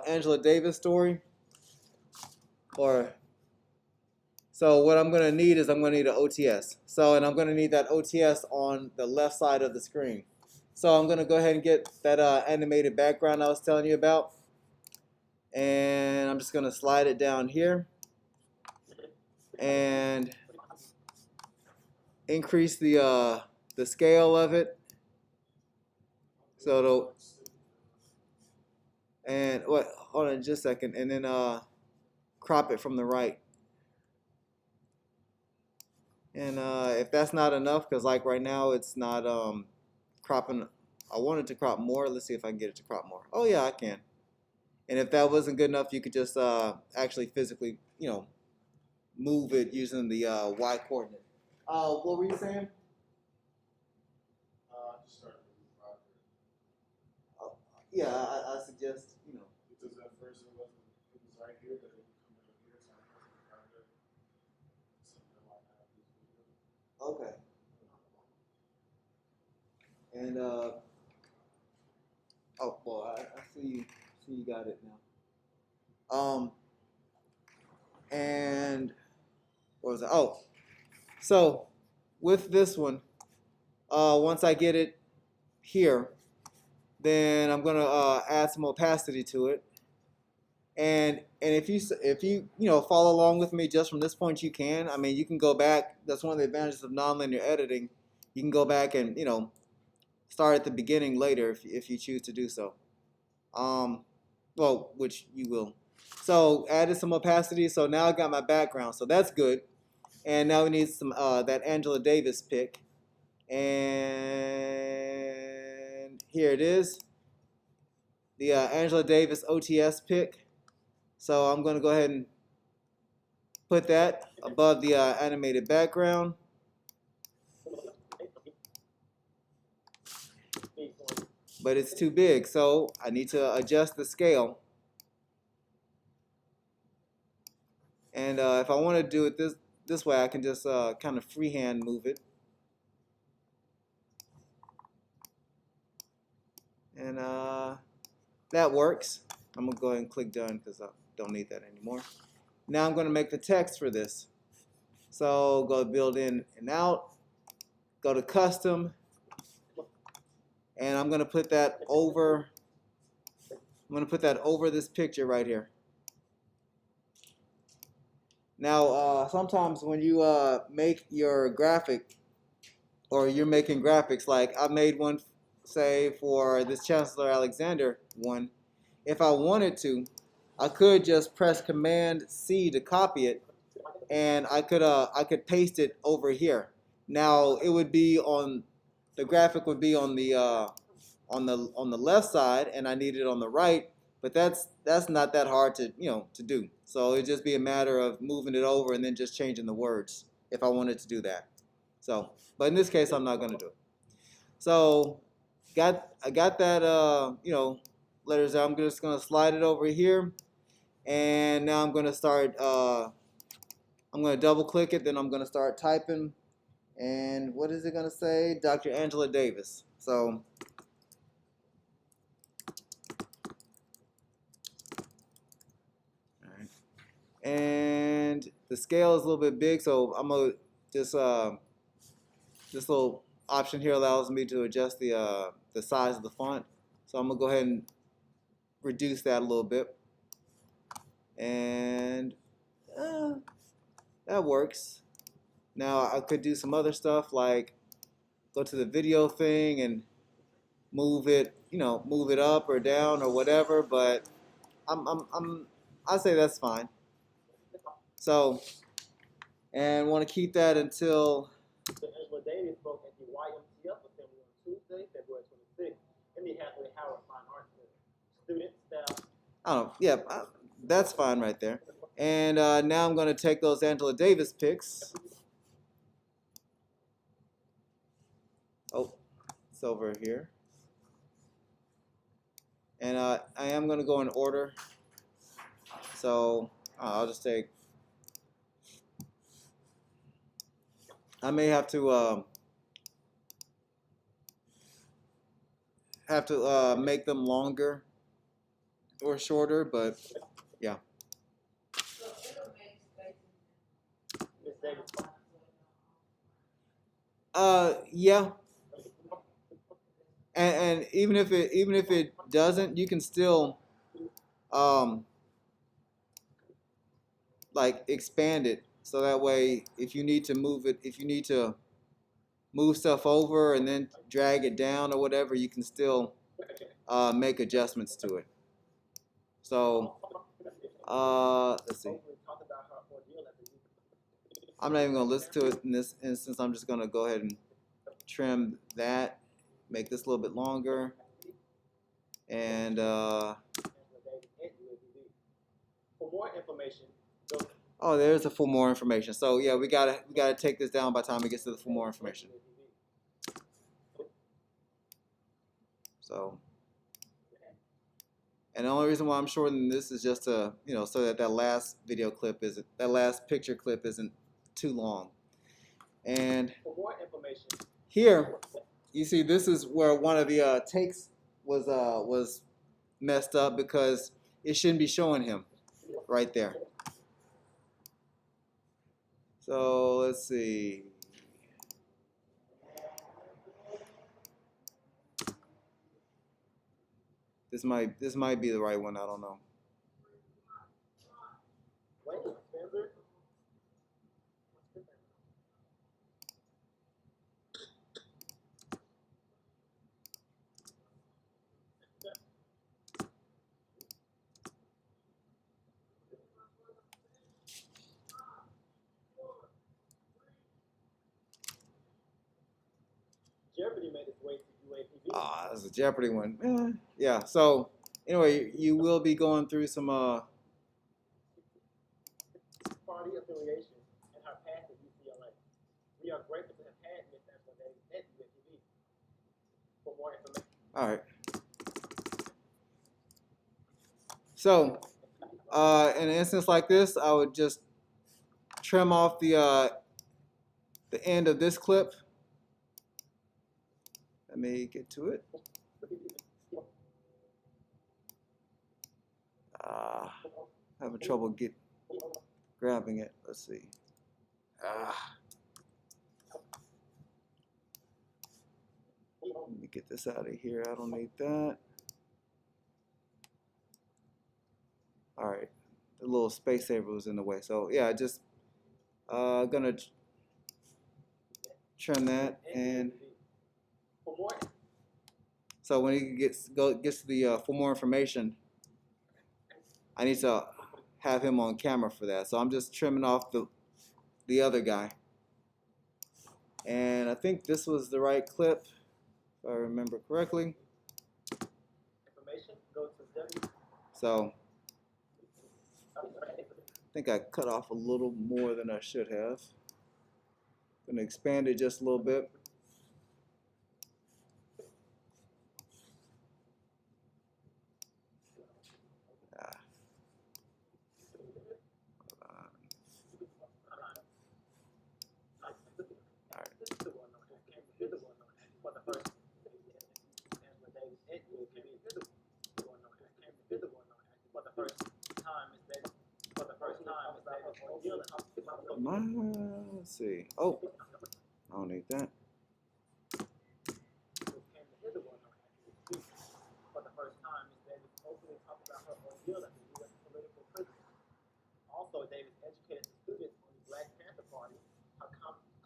Angela Davis story. So what I'm gonna need is I'm gonna need an OTS. And I'm gonna need that OTS on the left side of the screen. So I'm gonna go ahead and get that animated background I was telling you about, and I'm just gonna slide it down here and increase the scale of it. So it'll, and what? Hold on just a second, and then crop it from the right. And if that's not enough, because like right now it's not cropping. I wanted to crop more. Let's see if I can get it to crop more. Oh yeah, I can. And if that wasn't good enough, you could just actually physically, move it using the Y coordinate. What were you saying? Just start a new project. Yeah, I suggest, Because at first it was right here, but it would come over here, so I have a project. So now I have this video. Okay. And oh well, I see you got it now. And what was it? Oh, so with this one, once I get it here, then I'm gonna add some opacity to it. And if you follow along with me just from this point, you can. I mean, you can go back. That's one of the advantages of nonlinear editing. You can go back and start at the beginning later if you choose to do so. Well, which you will. So added some opacity. So now I got my background. So that's good. And now we need some that Angela Davis pick. And here it is, the Angela Davis OTS pick. So I'm going to go ahead and put that above the animated background. But it's too big, so I need to adjust the scale. And if I want to do it this way, I can just kind of freehand move it. And that works. I'm going to go ahead and click done because I don't need that anymore. Now I'm going to make the text for this. So go to build in and out, go to custom, and I'm going to put that over. I'm going to put that over this picture right here. Now, sometimes when you make your graphic, or you're making graphics, like I made one, say for this Chancellor Alexander one. If I wanted to, I could just press Command C to copy it, and I could paste it over here. Now it would be the graphic would be on the left side, and I need it on the right. But that's not that hard to do. So it'd just be a matter of moving it over and then just changing the words if I wanted to do that. So, but in this case, I'm not going to do it. So I got that letters out. I'm just going to slide it over here, and now I'm going to start. I'm going to double click it, then I'm going to start typing. And what is it going to say? Dr. Angela Davis. So and the scale is a little bit big, so I'm gonna just this little option here allows me to adjust the size of the font. So I'm gonna go ahead and reduce that a little bit, and that works. Now I could do some other stuff like go to the video thing and move it, move it up or down or whatever. But I say that's fine. So, and want to keep that until. Angela Davis spoke at the YMCF Assembly on Tuesday, February 26th, in the Hathaway Howard Fine Arts Center. Students, staff. Oh, yeah, that's fine right there. And now I'm going to take those Angela Davis pics. Oh, it's over here. And I am going to go in order. So I'll just take. I may have to make them longer or shorter, but yeah. Miss Davis. Yeah, and even if it doesn't, you can still um like expand it so that way if you need to move it, if you need to move stuff over and then drag it down or whatever, you can still make adjustments to it. So let's see. Openly talk about her ordeal at the youth. I'm not even gonna listen to it in this instance. I'm just gonna go ahead and trim that, make this a little bit longer, and For more information, go to oh, there's the full more information. So yeah, we gotta take this down by the time it gets to the full more information. So, and the only reason why I'm shortening this is just to, so that that last video clip isn't, that last picture clip isn't too long. And For more information, here, you see, this is where one of the takes was messed up because it shouldn't be showing him right there. So let's see. This might be the right one. I don't know. wait, Spencer. Jeopardy made its way to UAPB. Ah, that's a Jeopardy one. Yeah. So anyway, you will be going through some Party affiliation and her past at UCLA. We are grateful to have had Miss Angela Davis at UAPB. For more information, all right. So in an instance like this, I would just trim off the end of this clip. Let me get to it. Having trouble grabbing it. Let's see. Let me get this out of here. I don't need that. All right. The little space saver was in the way. So yeah, just gonna trim that, and for more so when he gets to the for more information, I need to have him on camera for that. So I'm just trimming off the other guy, and I think this was the right clip, if I remember correctly. information, go to W. So I think I cut off a little more than I should have. Gonna expand it just a little bit. Let's see. Oh, I don't need that. Also, Davis educated the students on the Black Panther Party, her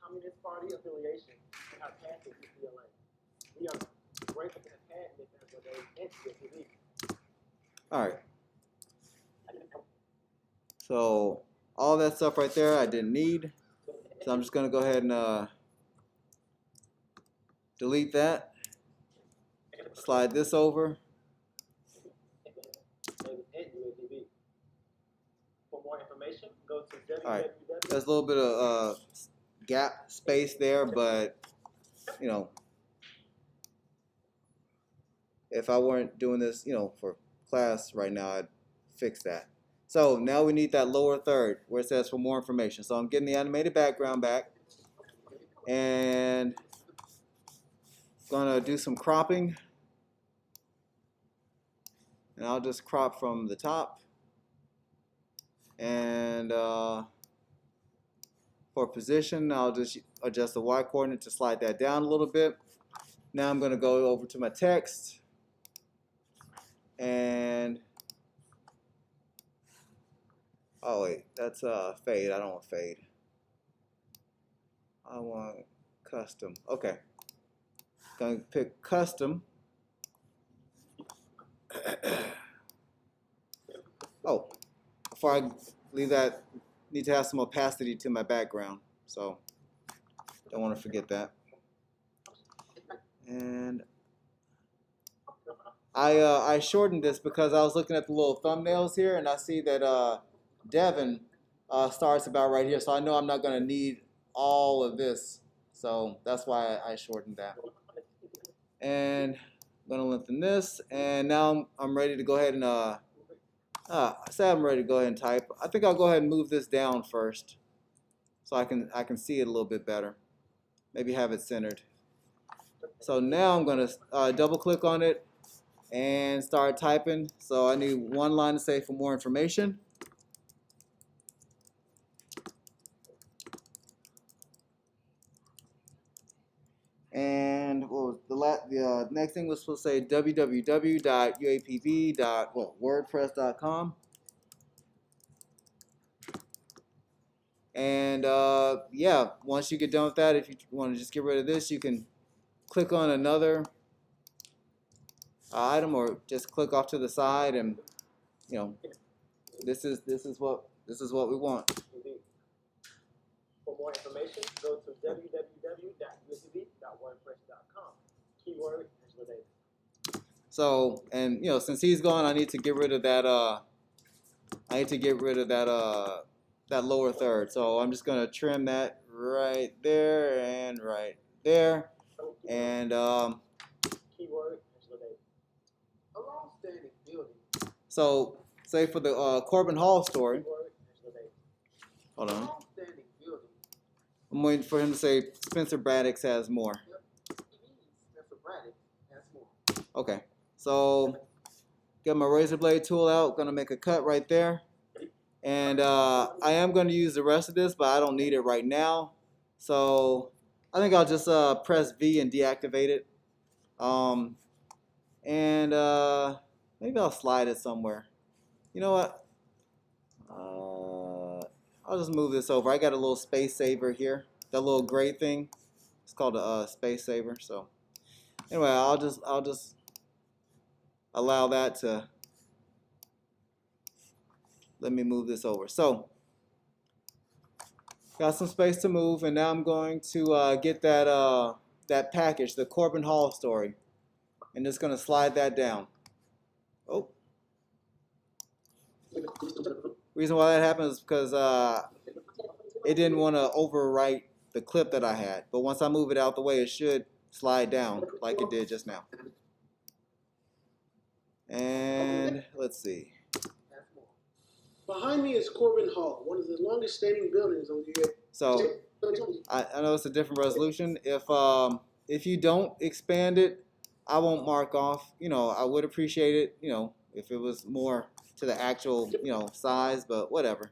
Communist Party affiliation, and her past at UCLA. We are grateful to have had Miss Angela Davis at UCLA. All right. So all that stuff right there I didn't need. So I'm just gonna go ahead and delete that. Slide this over. For more information, go to www. All right. There's a little bit of gap space there, but if I weren't doing this, for class right now, I'd fix that. So now we need that lower third where it says for more information. So I'm getting the animated background back and gonna do some cropping. And I'll just crop from the top. And for position, I'll just adjust the Y coordinate to slide that down a little bit. Now I'm going to go over to my text. And, oh wait, that's fade. I don't want fade. I want custom. Okay. Going to pick custom. Oh, before I leave that, need to have some opacity to my background. So don't want to forget that. And I shortened this because I was looking at the little thumbnails here, and I see that Devin starts about right here. So I know I'm not going to need all of this. So that's why I shortened that. And I'm going to lengthen this. And now I'm ready to go ahead and I said I'm ready to go ahead and type. I think I'll go ahead and move this down first, so I can see it a little bit better. Maybe have it centered. So now I'm gonna double click on it and start typing. So I need one line to say for more information. And what was the next thing was supposed to say www.uapv.wordpress.com. And yeah, once you get done with that, if you want to just get rid of this, you can click on another item or just click off to the side, and you know, this is what we want. For more information, go to www.usb.wordpress.com. Keyword Angela Davis. So, and you know, since he's gone, I need to get rid of that that lower third. So I'm just gonna trim that right there and right there. And Keyword Angela Davis. A long-standing building. so say for the Corbin Hall story. Keyword Angela Davis. Hold on. A long-standing building. I'm waiting for him to say Spencer Braddock has more. Yep. Spencer Braddock has more. Okay. So get my razor blade tool out. Gonna make a cut right there. And I am going to use the rest of this, but I don't need it right now. So I think I'll just press V and deactivate it. And maybe I'll slide it somewhere. You know what? I'll just move this over. I got a little space saver here. That little gray thing. It's called a space saver. So anyway, I'll just allow that to let me move this over. So got some space to move, and now I'm going to get that that package, the Corbin Hall story, and just going to slide that down. Oh, reason why that happened is because it didn't want to overwrite the clip that I had, but once I move it out the way, it should slide down like it did just now. And let's see. Behind me is Corbin Hall, one of the longest standing buildings on the earth. So I know it's a different resolution. If you don't expand it, I won't mark off. You know, I would appreciate it, you know, if it was more to the actual, you know, size, but whatever.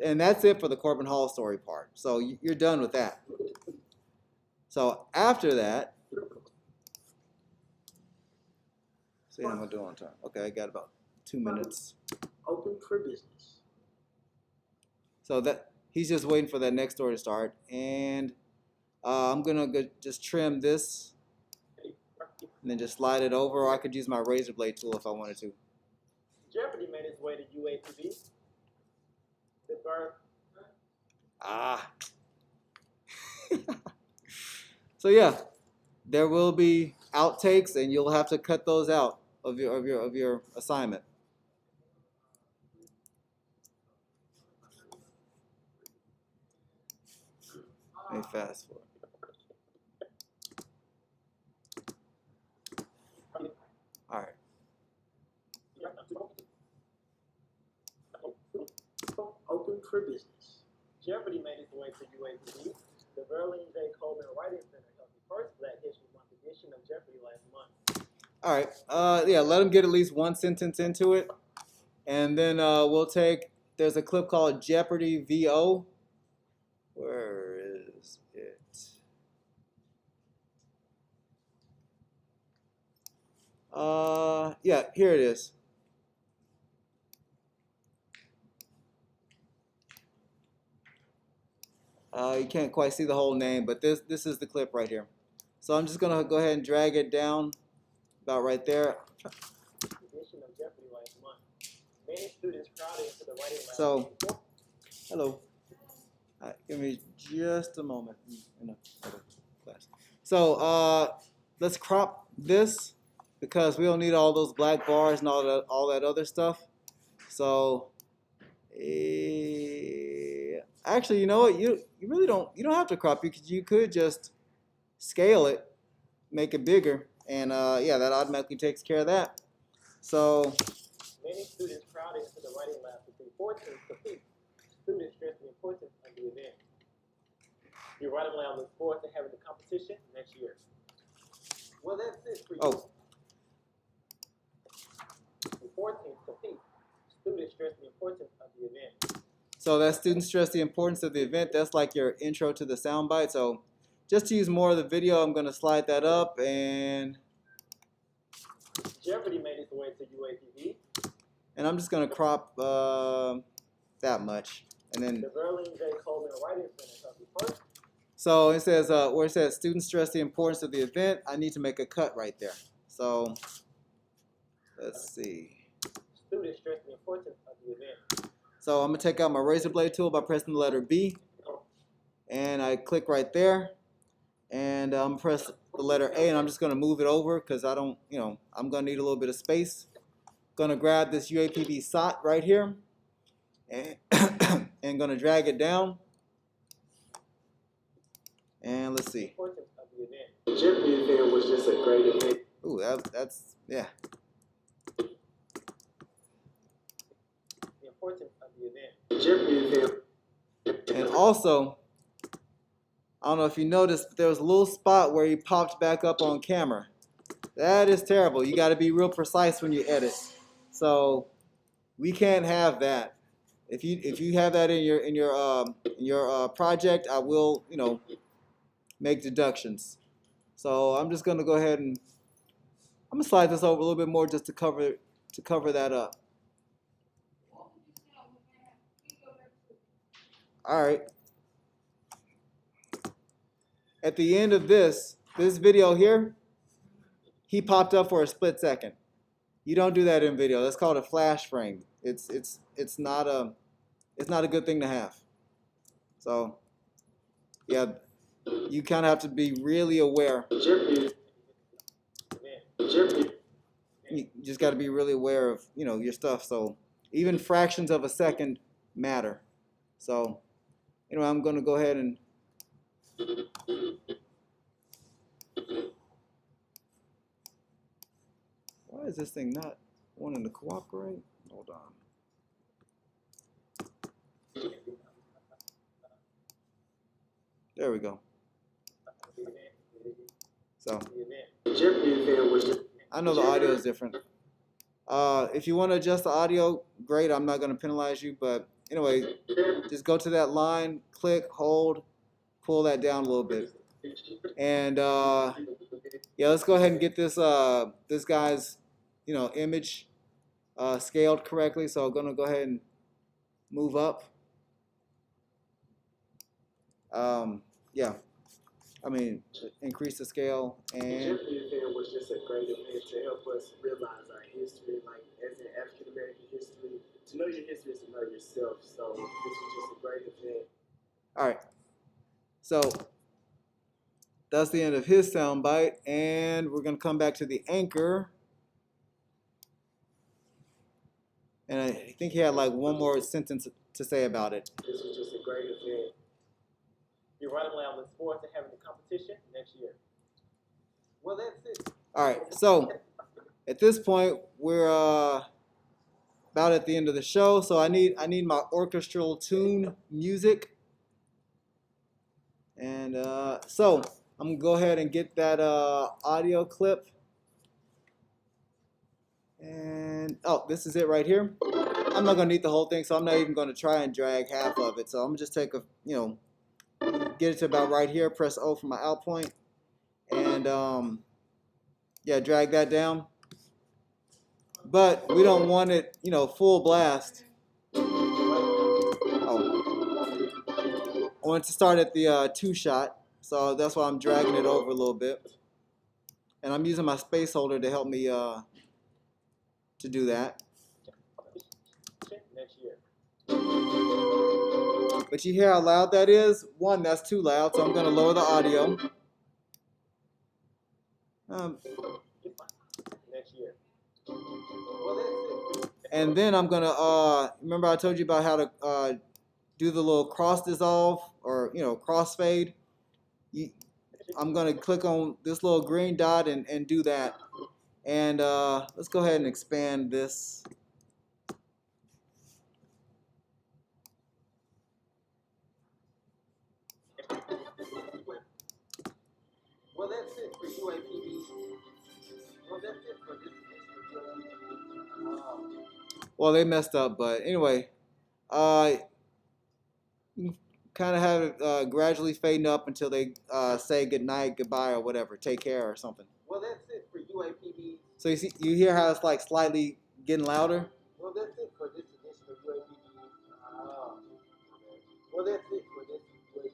And that's it for the Corbin Hall story part. So you're done with that. So after that, see how I'm gonna do on time. Okay, I got about 2 minutes. Open for business. So that he's just waiting for that next story to start, and I'm gonna just trim this, and then just slide it over. Or I could use my razor blade tool if I wanted to. Jeopardy made its way to UAPB. The third. Ah. So yeah, there will be outtakes, and you'll have to cut those out of your assignment. Let me fast forward. All right. Open for business. Jeopardy made its way to UAPB. The Verlene J. Coleman Writing Center held the first Black History Month edition of Jeopardy last month. All right. Yeah, let them get at least one sentence into it, and then we'll take. There's a clip called Jeopardy VO. Where is it? Yeah, here it is. You can't quite see the whole name, but this is the clip right here. So I'm just gonna go ahead and drag it down about right there. Edition of Jeopardy last month. Many students crowded into the writing lab. So, hello. Give me just a moment. In another class. So let's crop this because we don't need all those black bars and all that other stuff. So actually, you know what? You really don't have to crop it because you could just scale it, make it bigger, and yeah, that automatically takes care of that. So Many students crowded into the writing lab to see 14 compete. Students stress the importance of the event. Your writing lab looks forward to having the competition next year. Well, that's it for you. oh, 14 compete. Students stress the importance of the event. so that students stress the importance of the event. That's like your intro to the soundbite. So just to use more of the video, I'm gonna slide that up and Jeopardy made its way to UAPB. I'm just gonna crop that much, and then The Berlin J. Coleman Writing Center comes first. so it says where it says students stress the importance of the event. I need to make a cut right there. So let's see. Students stress the importance of the event. So I'm gonna take out my razor blade tool by pressing the letter B, and I click right there, and I'm press the letter A, and I'm just gonna move it over because I don't, I'm gonna need a little bit of space. Gonna grab this UAPB SOT right here, and and gonna drag it down. And let's see. Importance of the event. The Jeopardy event was just a great event. Ooh, that's yeah. The importance of the event. The Jeopardy event. And also, I don't know if you noticed, but there was a little spot where he popped back up on camera. That is terrible. You got to be real precise when you edit. So we can't have that. If you have that in your project, I will make deductions. So I'm just gonna go ahead and I'm gonna slide this over a little bit more just to cover that up. All right. At the end of this video here, he popped up for a split second. You don't do that in video. That's called a flash frame. It's not a good thing to have. So yeah, you kind of have to be really aware. You just got to be really aware of your stuff. So even fractions of a second matter. So anyway, I'm going to go ahead and why is this thing not wanting to cooperate? Hold on. There we go. So I know the audio is different. If you want to adjust the audio, great. I'm not going to penalize you, but anyway, just go to that line, click, hold, pull that down a little bit, and yeah, let's go ahead and get this this guy's image scaled correctly. So I'm going to go ahead and move up. Yeah, I mean, increase the scale. And the Jeopardy event was just a great event to help us realize our history, like as in African American history. To know your history is to know yourself. So this was just a great event. all right, so that's the end of his soundbite, and we're gonna come back to the anchor. And I think he had like one more sentence to say about it. This was just a great event. Your writing lab looks forward to having the competition next year. Well, that's it. All right, so at this point we're about at the end of the show. So I need my orchestral tune music, and so I'm gonna go ahead and get that audio clip. And oh, this is it right here. I'm not gonna need the whole thing, so I'm not even gonna try and drag half of it. So I'm gonna just take a, get it to about right here. Press O for my out point, and yeah, drag that down. But we don't want it, full blast. Oh, I want it to start at the two shot, so that's why I'm dragging it over a little bit, and I'm using my space holder to help me to do that. Next year. But you hear how loud that is? One, that's too loud, so I'm gonna lower the audio. Next year. And then I'm gonna remember I told you about how to do the little cross dissolve or cross fade. I'm gonna click on this little green dot and do that. And let's go ahead and expand this. Well, that's it for UAPB. Well, that's it for this. Well, they messed up, but anyway, you kind of have it gradually fading up until they say good night, goodbye, or whatever, take care or something. Well, that's it for UAPB. So you hear how it's like slightly getting louder. Well, that's it for this edition of UAPB. Well, that's it for this UAPB.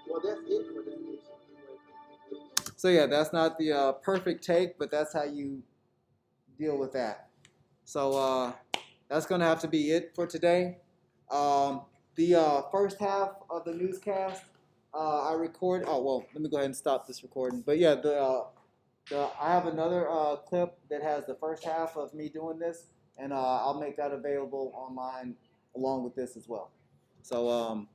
Well, that's it for this edition of UAPB. So yeah, that's not the perfect take, but that's how you deal with that. So that's gonna have to be it for today. The first half of the newscast, I record. Oh well, let me go ahead and stop this recording. But yeah, I have another clip that has the first half of me doing this, and I'll make that available online along with this as well. So